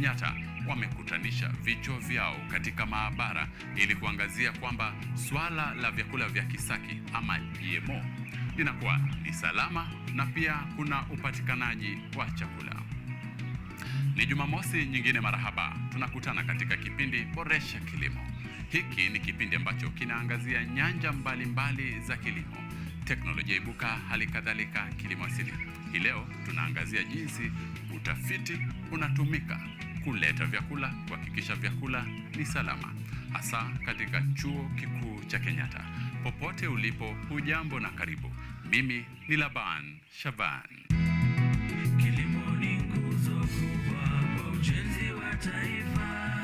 Kenyatta wamekutanisha vichwa vyao katika maabara ili kuangazia kwamba swala la vyakula vya kisaki ama GMO linakuwa ni salama na pia kuna upatikanaji wa chakula. Ni Jumamosi nyingine marahaba, tunakutana katika kipindi Boresha Kilimo. Hiki ni kipindi ambacho kinaangazia nyanja mbalimbali za kilimo, teknolojia ibuka, hali kadhalika kilimo asili. Hii leo tunaangazia jinsi utafiti unatumika kuleta vyakula, kuhakikisha vyakula ni salama, hasa katika chuo kikuu cha Kenyatta. Popote ulipo, hujambo na karibu. Mimi ni Laban Shaban. Kilimo ni nguzo kubwa kwa ujenzi wa taifa,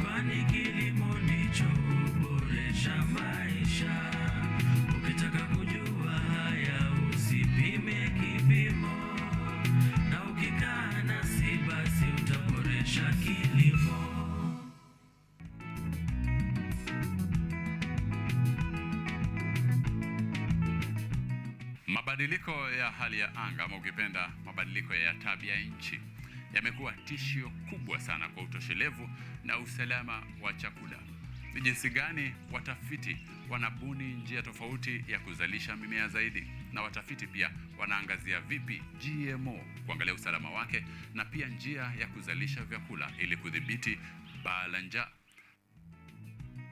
kwani kilimo ndicho huboresha maisha. Ukitaka kujua haya usipime kipimo, na ukikaa nasi basi utaboresha kilimo. Mabadiliko ya hali ya anga ama ukipenda mabadiliko ya tabia nchi yamekuwa tishio kubwa sana kwa utoshelevu na usalama wa chakula. Ni jinsi gani watafiti wanabuni njia tofauti ya kuzalisha mimea zaidi, na watafiti pia wanaangazia vipi GMO kuangalia usalama wake na pia njia ya kuzalisha vyakula ili kudhibiti baa la njaa.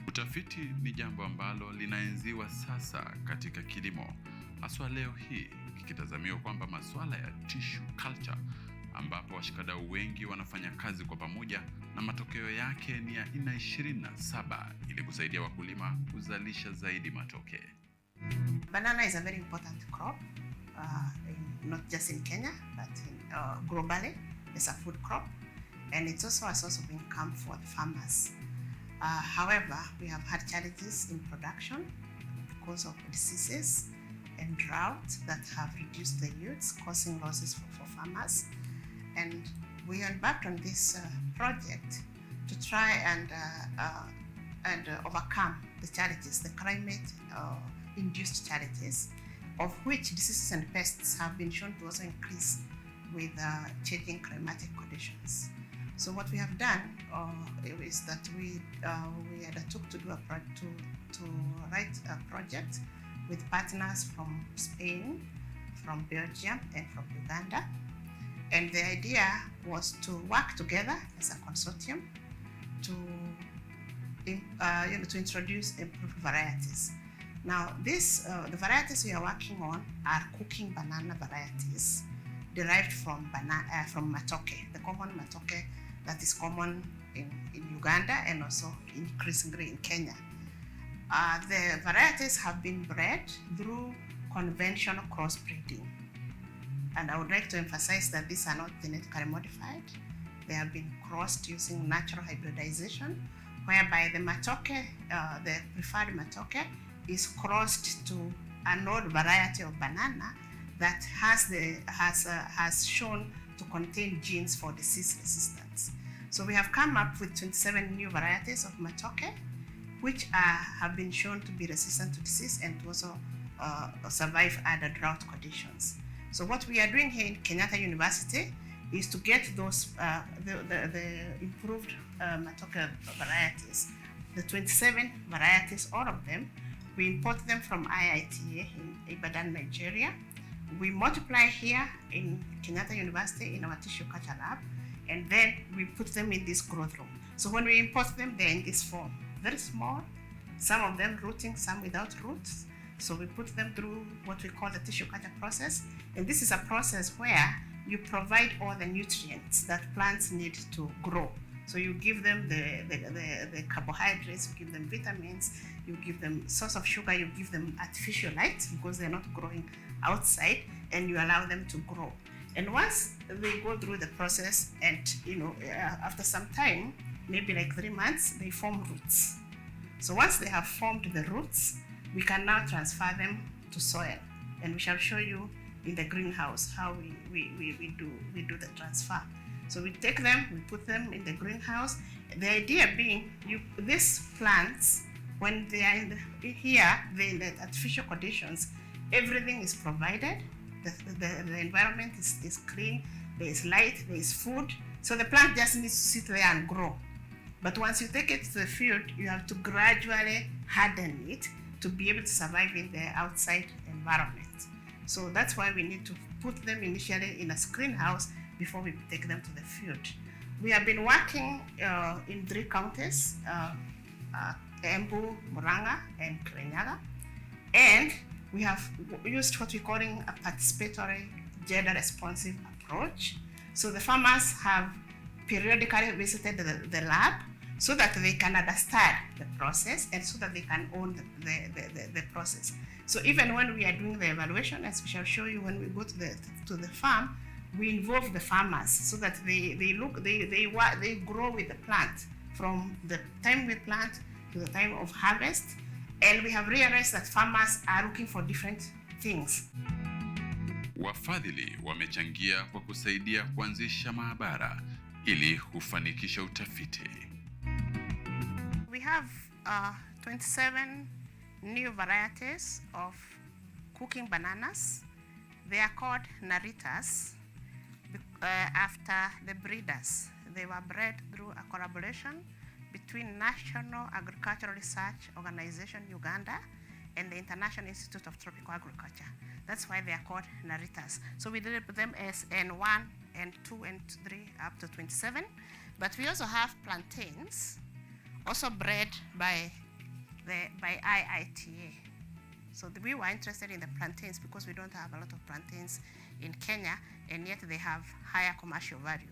Utafiti ni jambo ambalo linaenziwa sasa katika kilimo, haswa leo hii kikitazamiwa kwamba masuala ya tissue culture, ambapo washikadau wengi wanafanya kazi kwa pamoja na matokeo yake ni ya aina 27 ili kusaidia wakulima kuzalisha zaidi matokeo. Banana is a very important crop, not just in Kenya, but globally. It's a food crop, and it's also a source of income for the farmers. However, we have had challenges in production because of diseases and drought that have reduced the yields, causing losses for farmers. And we embarked on this project to try and overcome the challenges, the climate-induced challenges, of which diseases and pests have been shown to also increase with changing climatic conditions. So what we have done is that we undertook to write a project with partners from Spain, from Belgium, and from Uganda. And the idea was to work together as a consortium to introduce improved varieties. Now, the varieties we are working on are cooking banana varieties derived from matoke, the common matoke that is common in Uganda and also increasingly in Kenya. The varieties have been bred through conventional crossbreeding. And I would like to emphasize that these are not genetically modified. They have been crossed using natural hybridization, whereby the matoke, the preferred matoke, is crossed to an old variety of banana that has shown to contain genes for disease resistance. So we have come up with 27 new varieties of matoke, which have been shown to be resistant to disease and to also survive under drought conditions. So what we are doing here in Kenyatta University is to get those the improved matoke varieties, the 27 varieties, all of them. We import them from IITA in Ibadan, Nigeria. We multiply here in Kenyatta University in our tissue culture lab, and then we put them in this growth room. So when we import them, they're in this form, very small, some of them rooting, some without roots. So we put them through what we call the tissue culture process. And this is a process where you provide all the nutrients that plants need to grow. So you give them the carbohydrates, you give them vitamins, you give them source of sugar, you give them artificial light because they're not growing outside, and you allow them to grow. And once they go through the process and, after some time, maybe like 3 months, they form roots. So once they have formed the roots, we can now transfer them to soil. And we shall show you in the greenhouse how we do the transfer. So we take them, we put them in the greenhouse. The idea being, these plants, when they are in the artificial conditions, everything is provided. The environment is clean, there is light, there is food, So the plant just needs to sit there and grow. But once you take it to the field, you have to gradually harden it to be able to survive in the outside environment. So that's why we need to put them initially in a screen house before we take them to the field. We have been working in 3 counties, Embu, Muranga, and Kirinyaga. And we have used what we're calling a participatory gender responsive approach. So the farmers have periodically visited the lab so that they can understand the process and so that they can own the process. So even when we are doing the evaluation, as we shall show you when we go to the farm, we involve the farmers so that they grow with the plant from the time we plant to the time of harvest. And we have realized that farmers are looking for different things. Wafadhili wamechangia kwa kusaidia kuanzisha maabara ili kufanikisha utafiti. We have 27 new varieties of cooking bananas. They are called Naritas after the breeders. They were bred through a collaboration between National Agricultural Research Organization Uganda and the International Institute of Tropical Agriculture. That's why they are called Naritas. So we develop them as N1, N2, and 3 up to 27. But we also have plantains, also bred by IITA. So we were interested in the plantains because we don't have a lot of plantains in Kenya, and yet they have higher commercial value.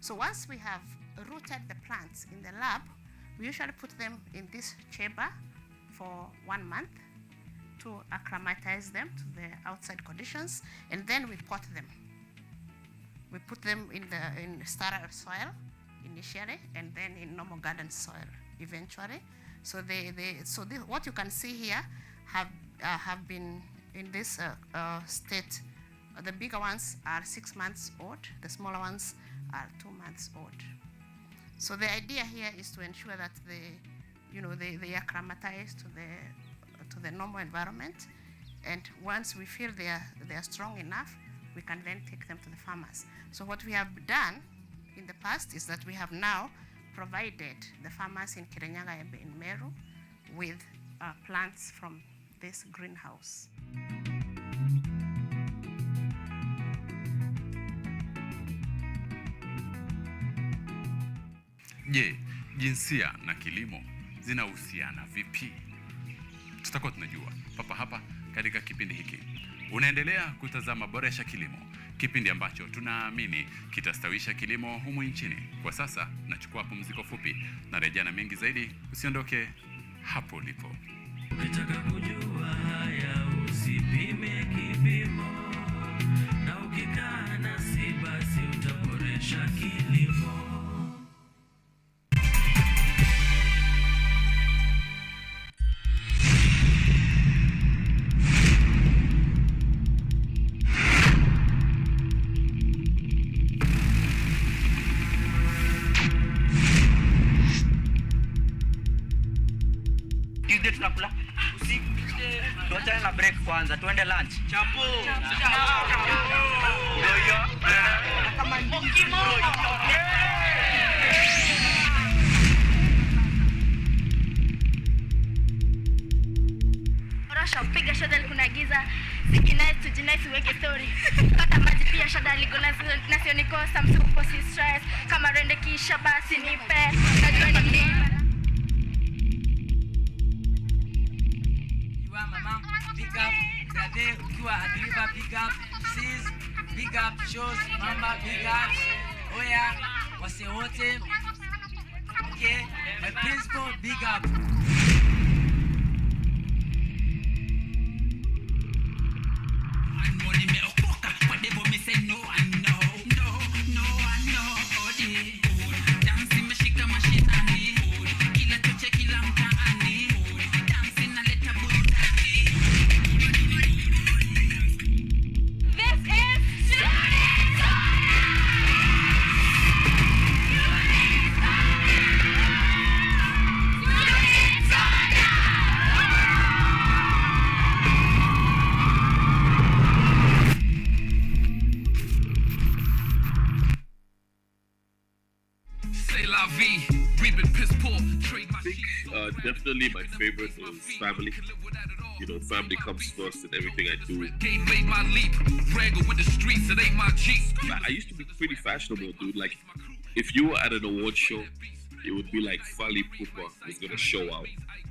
So once we have rooted the plants in the lab, we usually put them in this chamber for 1 month to acclimatize them to the outside conditions, and then we pot them. We put them in sterile soil initially, and then in normal garden soil eventually. So what you can see here have been in this state. The bigger ones are 6 months old. The smaller ones are 2 months old. So the idea here is to ensure that they acclimatize to the normal environment, and once we feel they are strong enough, we can then take them to the farmers. So what we have done in the past is that we have now provided the farmers in Kirinyaga and in Meru with plants from this greenhouse. Je, jinsia na kilimo zinahusiana vipi? Tutakuwa tunajua papa hapa katika kipindi hiki. Unaendelea kutazama Boresha Kilimo, kipindi ambacho tunaamini kitastawisha kilimo humu nchini. Kwa sasa nachukua pumziko fupi, na rejea na mengi zaidi. Usiondoke hapo ulipo. Ukitaka kujua haya usipime kipimo, na ukikaa nasi basi utaboresha kilimo. Tunakula usiku, tuachane na break kwanza, tuende lunch. Chapo. Boresha piga shada kuna giza, sikinai tujinai siweke story. Kata maji pia shada liko nasio nikosa msupo si stress. Kama rende kisha basi nipe. Najua ni big up, brother, ukiwa adriva, big up, sis, big up, shows, mama, big ups, oya, wase wote, okay, my principal, big up. Boresha. say la vie. We've been piss poor. Trade my Definitely my favorite is family. You know, family comes first in everything I do. game made my leap. Wrangle with the streets, it ain't my Jeep. I used to be pretty fashionable, dude. Like, if you were at an award show, it would be like Fali Pupa was gonna show out.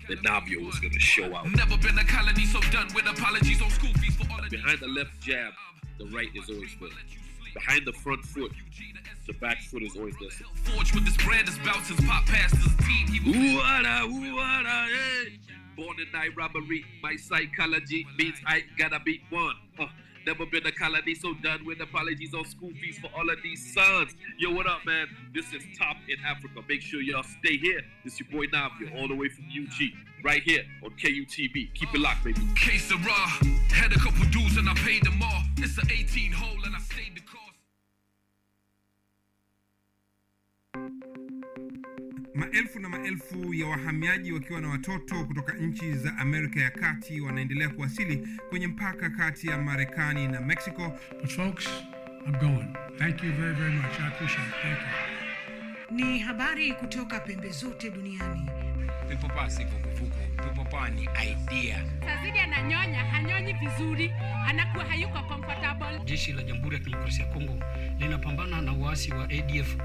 The Navio was gonna show out. Never been a colony, so done with apologies on school fees for all of Behind the left jab, the right is always there. Behind the front foot, the back foot is always there. Forge with this brand is bout since pop past his team. He was Hey. Born in night robbery, my psychology means I gotta be one. Never been a colony, so done with apologies on school fees for all of these sons. Yo, what up, man? This is top in Africa. Make sure y'all stay here. This your boy Navio, all the way from UG, right here on KUTV. Keep it locked, baby. Case of raw. Had a couple dues and I paid them all. It's an 18 hole and I stayed the course. Maelfu na maelfu ya wahamiaji wakiwa na watoto kutoka nchi za Amerika ya Kati wanaendelea kuwasili kwenye mpaka kati ya Marekani na Mexico. But folks, I'm going. Thank you very, very much. I appreciate it. Thank you. Ni habari kutoka pembe zote duniani. Pipopa si fukufuku. Pipopa ni idea. Sazidi ananyonya, hanyonyi vizuri, anakuwa hayuko comfortable. Jeshi la Jamhuri ya Kidemokrasia ya Kongo linapambana na uasi wa ADF.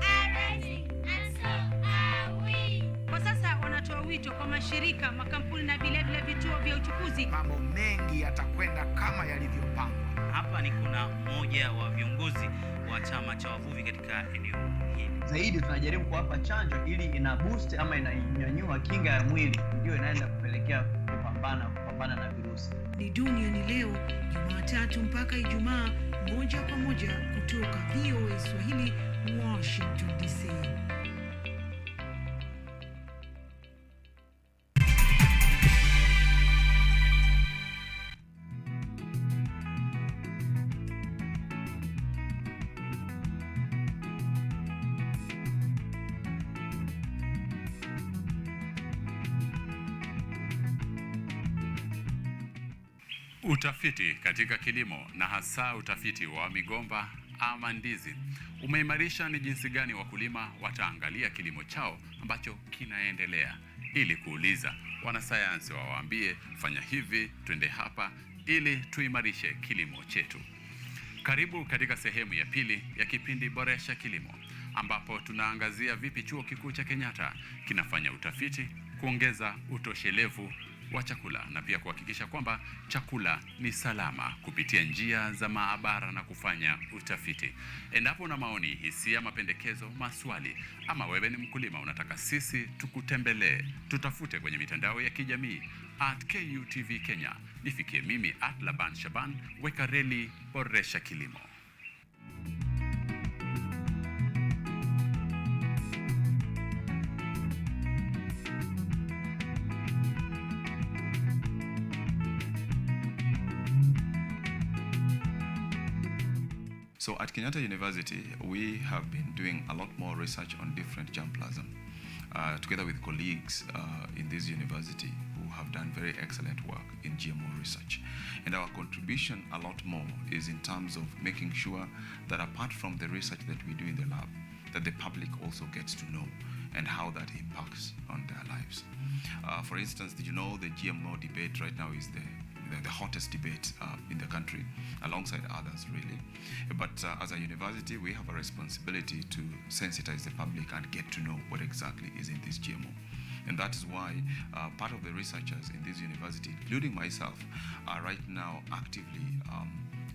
Kwa sasa wanatoa wito kwa mashirika, makampuni na vile vituo vya uchukuzi. Mambo mengi yatakwenda kama yalivyopangwa. Hapa ni kuna mmoja wa viongozi wa chama cha wavuvi katika eneo hili. Zaidi tunajaribu kuwapa chanjo ili ina boost ama inanyanyua kinga ya mwili, ndio inaenda kupelekea kupambana na virusi. Ni duniani leo, Jumatatu mpaka Ijumaa, moja kwa moja kutoka VOA Swahili, Washington DC. Utafiti katika kilimo na hasa utafiti wa migomba ama ndizi umeimarisha ni jinsi gani wakulima wataangalia kilimo chao ambacho kinaendelea, ili kuuliza wanasayansi wawaambie fanya hivi, twende hapa, ili tuimarishe kilimo chetu. Karibu katika sehemu ya pili ya kipindi Boresha Kilimo, ambapo tunaangazia vipi Chuo Kikuu cha Kenyatta kinafanya utafiti kuongeza utoshelevu wa chakula na pia kuhakikisha kwamba chakula ni salama kupitia njia za maabara na kufanya utafiti. Endapo na maoni, hisia, mapendekezo, maswali, ama wewe ni mkulima unataka sisi tukutembelee, tutafute kwenye mitandao ya kijamii @KUTV Kenya. Nifikie mimi @Laban Shaban, weka reli Boresha Kilimo. So at Kenyatta University, we have been doing a lot more research on different germplasm, together with colleagues in this university who have done very excellent work in GMO research. And our contribution a lot more is in terms of making sure that apart from the research that we do in the lab, that the public also gets to know and how that impacts on their lives. For instance, did you know the GMO debate right now is the hottest debate in the country, alongside others really. But as a university, we have a responsibility to sensitize the public and get to know what exactly is in this GMO. And that is why part of the researchers in this university, including myself, are right now actively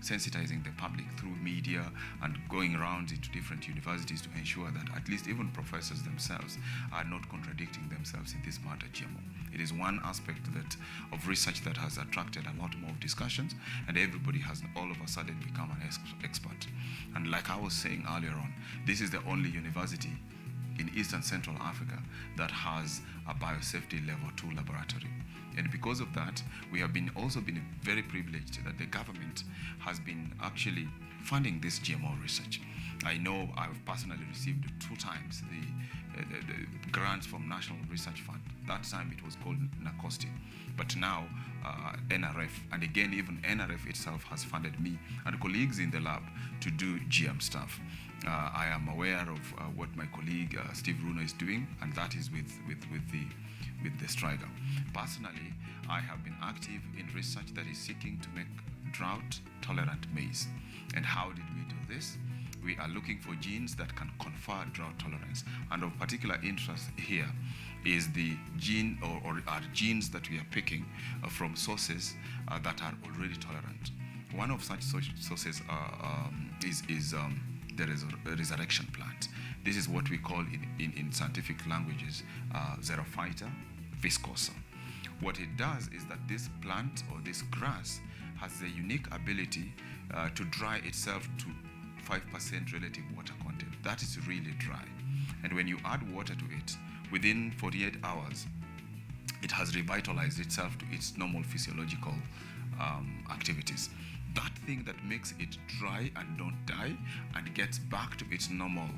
sensitizing the public through media and going around into different universities to ensure that at least even professors themselves are not contradicting themselves in this matter GMO. It is one aspect of research that has attracted a lot more discussions, and everybody has all of a sudden become an expert. And like I was saying earlier on, this is the only university in East and Central Africa that has a biosafety level 2 laboratory. And because of that, we have also been very privileged that the government has been actually funding this GMO research. I know I've personally received 2 times the grants from National Research Fund. That time it was called NACOSTI, but now NRF, and again even NRF itself has funded me and colleagues in the lab to do GM stuff. I am aware of what my colleague Steve Runo is doing, and that is with the striker. Personally, I have been active in research that is seeking to make drought-tolerant maize. And how did we do this? We are looking for genes that can confer drought tolerance. And of particular interest here is the gene or are genes that we are picking from sources that are already tolerant. One of such sources is the resurrection plant. This is what we call in scientific languages Xerophyta viscosa. What it does is that this plant or this grass has the unique ability to dry itself to 5% relative water content. That is really dry. And when you add water to it, within 48 hours, it has revitalized itself to its normal physiological activities. That thing that makes it dry and don't die and gets back to its normal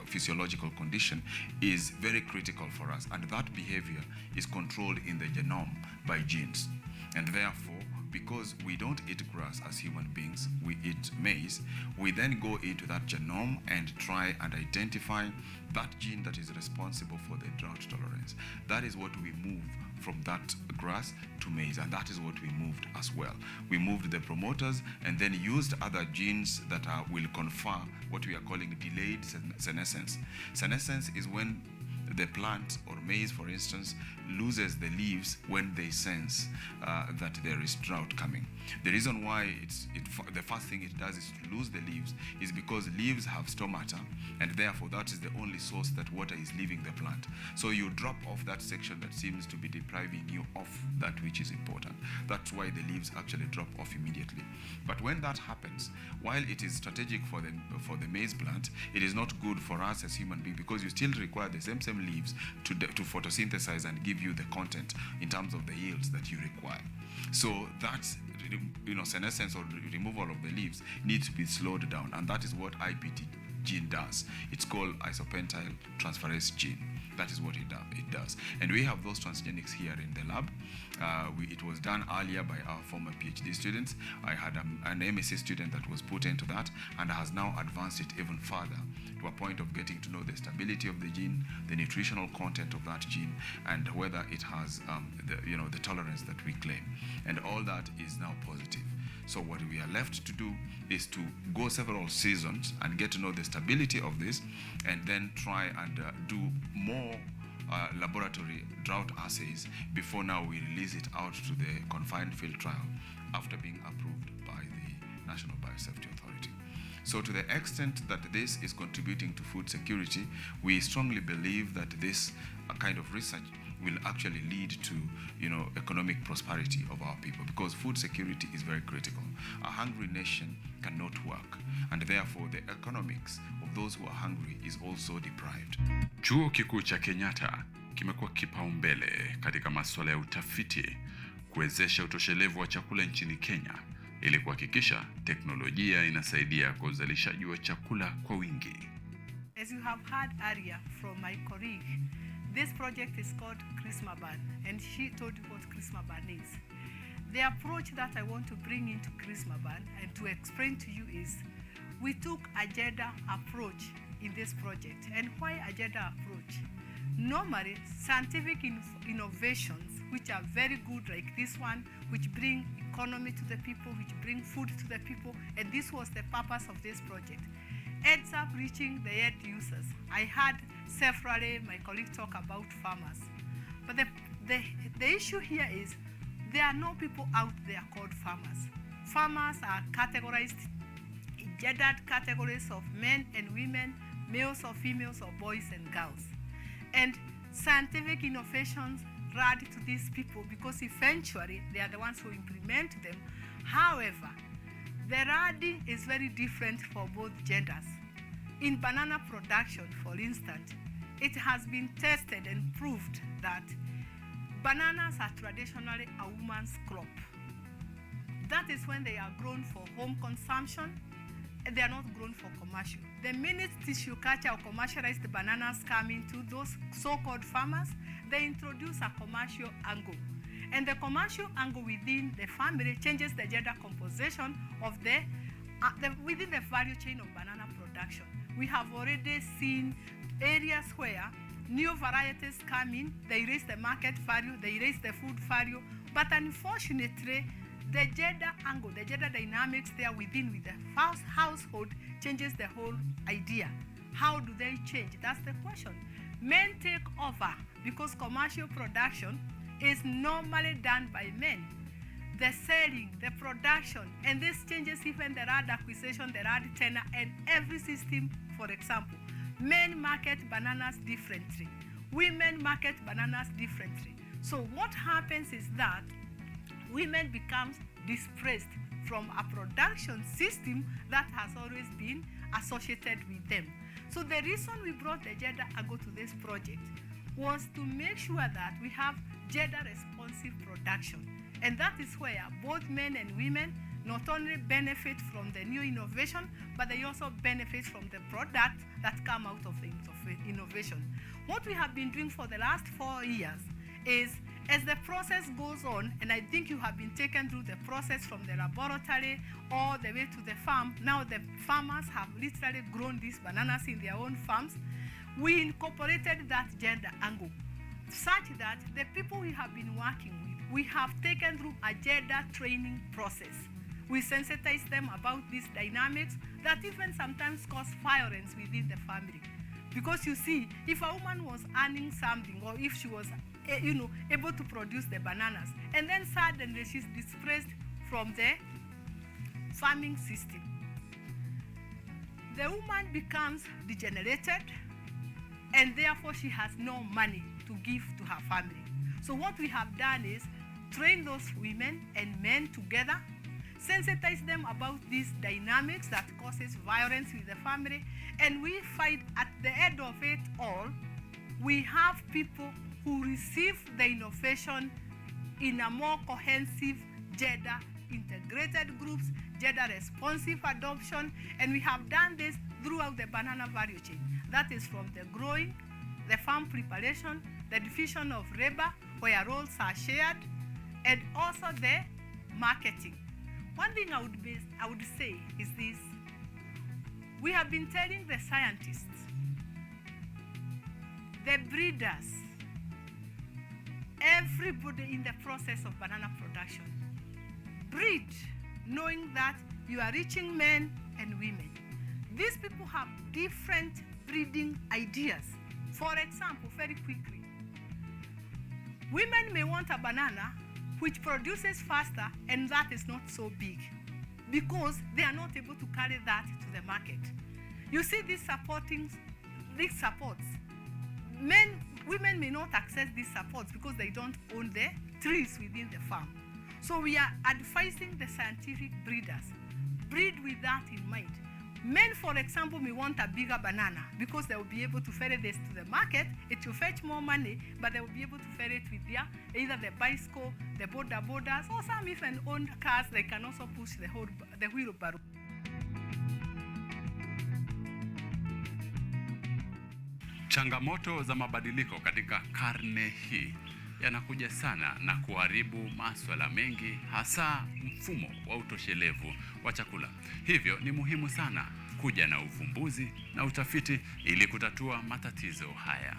physiological condition is very critical for us. And that behavior is controlled in the genome by genes. And therefore, because we don't eat grass as human beings, we eat maize, we then go into that genome and try and identify that gene that is responsible for the drought tolerance. That is what we move from that grass to maize, and that is what we moved as well. We moved the promoters and then used other genes that will confer what we are calling delayed senescence. Senescence is when the plant or maize, for instance, loses the leaves when they sense that there is drought coming. The reason why the first thing it does is to lose the leaves is because leaves have stomata, and therefore that is the only source that water is leaving the plant. So you drop off that section that seems to be depriving you of that which is important. That's why the leaves actually drop off immediately. But when that happens, while it is strategic for the maize plant, it is not good for us as human beings, because you still require the same leaves to photosynthesize and give you the content in terms of the yields that you require. So that senescence or removal of the leaves needs to be slowed down, and that is what IPT gene does. It's called isopentyl transferase gene. That is what it does. And we have those transgenics here in the lab. It was done earlier by our former PhD students. I had an MSc student that was put into that and has now advanced it even further to a point of getting to know the stability of the gene, the nutritional content of that gene, and whether it has the tolerance that we claim. And all that is now positive. So what we are left to do is to go several seasons and get to know the stability of this, and then try and do more laboratory drought assays before now we release it out to the confined field trial after being approved by the National Biosafety Authority. So to the extent that this is contributing to food security, we strongly believe that this kind of research will actually lead to economic prosperity of our people, because food security is very critical. A hungry nation cannot work, and therefore the economics of those who are hungry is also deprived. Chuo Kikuu cha Kenyatta kimekuwa kipaumbele katika masuala ya utafiti kuwezesha utoshelevu wa chakula nchini Kenya ili kuhakikisha teknolojia inasaidia kwa uzalishaji wa chakula kwa wingi. As you have heard earlier from my colleague, this project is called CRISMABAN, and she told you what CRISMABAN is. The approach that I want to bring into CRISMABAN and to explain to you is, we took a gender approach in this project. And why a gender approach? Normally, scientific innovations, which are very good, like this one, which bring economy to the people, which bring food to the people, and this was the purpose of this project, ends up reaching the end users. I heard severally my colleagues talk about farmers. But the issue here is there are no people out there called farmers. Farmers are categorized in gendered categories of men and women, males or females, or boys and girls. And scientific innovations run to these people because eventually they are the ones who implement them. However, the RADing is very different for both genders. In banana production, for instance, it has been tested and proved that bananas are traditionally a woman's crop. That is when they are grown for home consumption. they are not grown for commercial. The minute tissue culture or commercialized bananas come into those so-called farmers, they introduce a commercial angle. And the commercial angle within the family changes the gender composition of within the value chain of banana production. We have already seen areas where new varieties come in, they raise the market value, they raise the food value, but unfortunately, the gender angle, the gender dynamics there with the household changes the whole idea. How do they change? That's the question. Men take over because commercial production is normally done by men. The selling, the production, and this changes even the land acquisition, the land tenure, and every system. For example, men market bananas differently. Women market bananas differently. So what happens is that women becomes displaced from a production system that has always been associated with them. So the reason we brought the gender angle to this project was to make sure that we have gender responsive production. And that is where both men and women not only benefit from the new innovation, but they also benefit from the products that come out of the innovation. What we have been doing for the last 4 years is, as the process goes on, and I think you have been taken through the process from the laboratory all the way to the farm, now the farmers have literally grown these bananas in their own farms, we incorporated that gender angle such that the people we have been working with, we have taken through a gender training process. We sensitize them about these dynamics that even sometimes cause violence within the family. Because you see, if a woman was earning something, or if she was able to produce the bananas, and then suddenly she's displaced from the farming system, the woman becomes degenerated, and therefore she has no money to give to her family. So what we have done is train those women and men together, sensitize them about these dynamics that causes violence with the family, and we find at the end of it all, we have people who receive the innovation in a more cohesive, gender integrated groups, gender responsive adoption, and we have done this throughout the banana value chain. That is from the growing, the farm preparation, the division of labor, where roles are shared, and also the marketing. One thing I would say is this: we have been telling the scientists, the breeders, everybody in the process of banana production, breed knowing that you are reaching men and women. These people have different breeding ideas. For example, very quickly, women may want a banana which produces faster and that is not so big because they are not able to carry that to the market. You see these supports. Women may not access these supports because they don't own the trees within the farm. So we are advising the scientific breeders, breed with that in mind. Men, for example, may want a bigger banana because they will be able to ferry this to the market. It will fetch more money, but they will be able to ferry it with either the bicycle, the boarders, or some even own cars. They can also push the wheelbarrow. Changamoto za mabadiliko katika karne hii yanakuja sana na kuharibu masuala mengi, hasa mfumo wa utoshelevu wa chakula. Hivyo ni muhimu sana kuja na uvumbuzi na utafiti ili kutatua matatizo haya.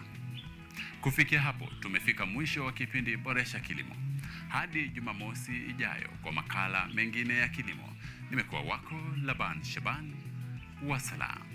Kufikia hapo tumefika mwisho wa kipindi Boresha Kilimo. Hadi Jumamosi ijayo kwa makala mengine ya kilimo. Nimekuwa wako Laban Shaban. Wassalam.